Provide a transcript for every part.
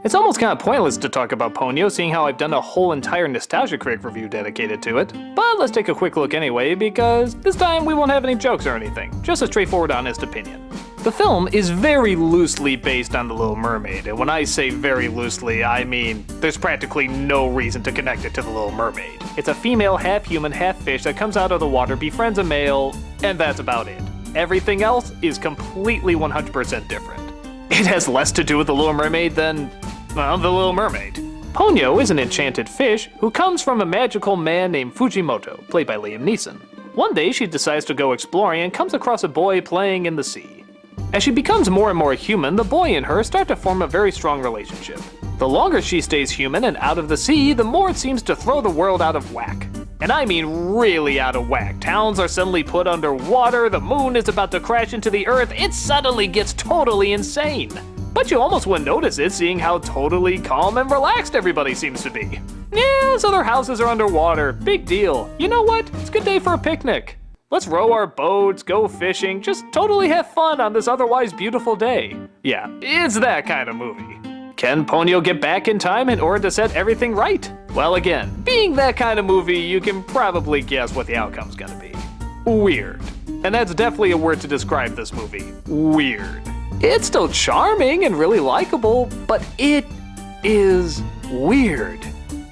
It's almost kind of pointless to talk about Ponyo, seeing how I've done a whole entire Nostalgia Critic review dedicated to it. But let's take a quick look anyway, because this time we won't have any jokes or anything, just a straightforward honest opinion. The film is very loosely based on The Little Mermaid, and when I say very loosely, I mean there's practically no reason to connect it to The Little Mermaid. It's a female half-human, half-fish that comes out of the water, befriends a male, and that's about it. Everything else is completely 100% different. It has less to do with The Little Mermaid than, well, The Little Mermaid. Ponyo is an enchanted fish who comes from a magical man named Fujimoto, played by Liam Neeson. One day she decides to go exploring and comes across a boy playing in the sea. As she becomes more and more human, the boy and her start to form a very strong relationship. The longer she stays human and out of the sea, the more it seems to throw the world out of whack. And I mean really out of whack. Towns are suddenly put underwater, the moon is about to crash into the earth, it suddenly gets totally insane. But you almost wouldn't notice it, seeing how totally calm and relaxed everybody seems to be. Yeah, so their houses are underwater, big deal. You know what? It's a good day for a picnic. Let's row our boats, go fishing, just totally have fun on this otherwise beautiful day. Yeah, it's that kind of movie. Can Ponyo get back in time in order to set everything right? Well, again, being that kind of movie, you can probably guess what the outcome's gonna be. Weird. And that's definitely a word to describe this movie. Weird. It's still charming and really likable, but it is weird.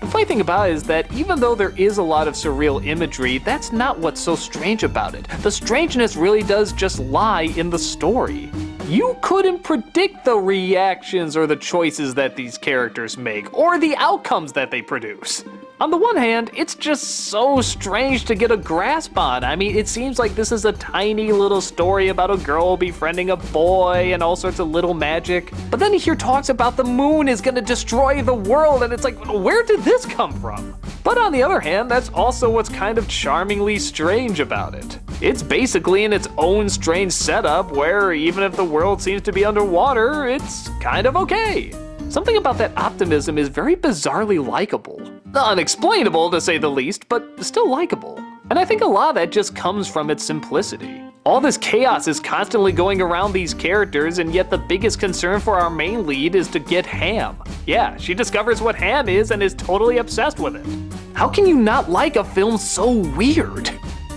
The funny thing about it is that even though there is a lot of surreal imagery, that's not what's so strange about it. The strangeness really does just lie in the story. You couldn't predict the reactions or the choices that these characters make, or the outcomes that they produce. On the one hand, it's just so strange to get a grasp on. I mean, it seems like this is a tiny little story about a girl befriending a boy and all sorts of little magic. But then you hear talks about the moon is gonna destroy the world, and it's like, where did this come from? But on the other hand, that's also what's kind of charmingly strange about it. It's basically in its own strange setup where even if the world seems to be underwater, it's kind of okay. Something about that optimism is very bizarrely likable. Unexplainable to say the least, but still likable. And I think a lot of that just comes from its simplicity. All this chaos is constantly going around these characters, and yet the biggest concern for our main lead is to get ham. Yeah, she discovers what ham is and is totally obsessed with it. How can you not like a film so weird?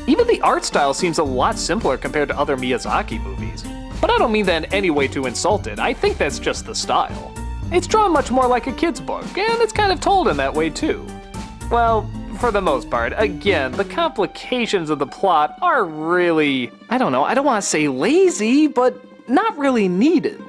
Even the art style seems a lot simpler compared to other Miyazaki movies. But I don't mean that in any way to insult it, I think that's just the style. It's drawn much more like a kid's book, and it's kind of told in that way too. Well, for the most part. Again, the complications of the plot are really, I don't want to say lazy, but not really needed.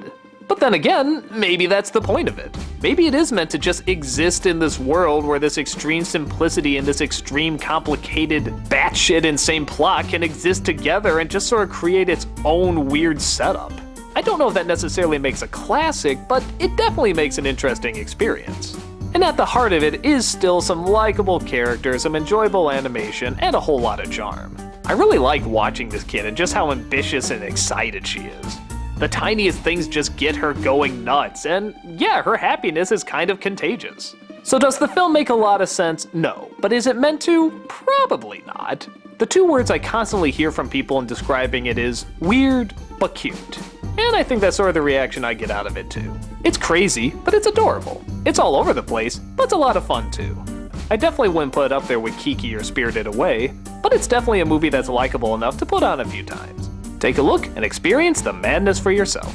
But then again, maybe that's the point of it. Maybe it is meant to just exist in this world where this extreme simplicity and this extreme complicated batshit insane plot can exist together and just sort of create its own weird setup. I don't know if that necessarily makes a classic, but it definitely makes an interesting experience. And at the heart of it is still some likable characters, some enjoyable animation, and a whole lot of charm. I really like watching this kid and just how ambitious and excited she is. The tiniest things just get her going nuts, and yeah, her happiness is kind of contagious. So does the film make a lot of sense? No. But is it meant to? Probably not. The two words I constantly hear from people in describing it is weird, but cute. And I think that's sort of the reaction I get out of it too. It's crazy, but it's adorable. It's all over the place, but it's a lot of fun too. I definitely wouldn't put it up there with Kiki or Spirited Away, but it's definitely a movie that's likable enough to put on a few times. Take a look and experience the madness for yourself.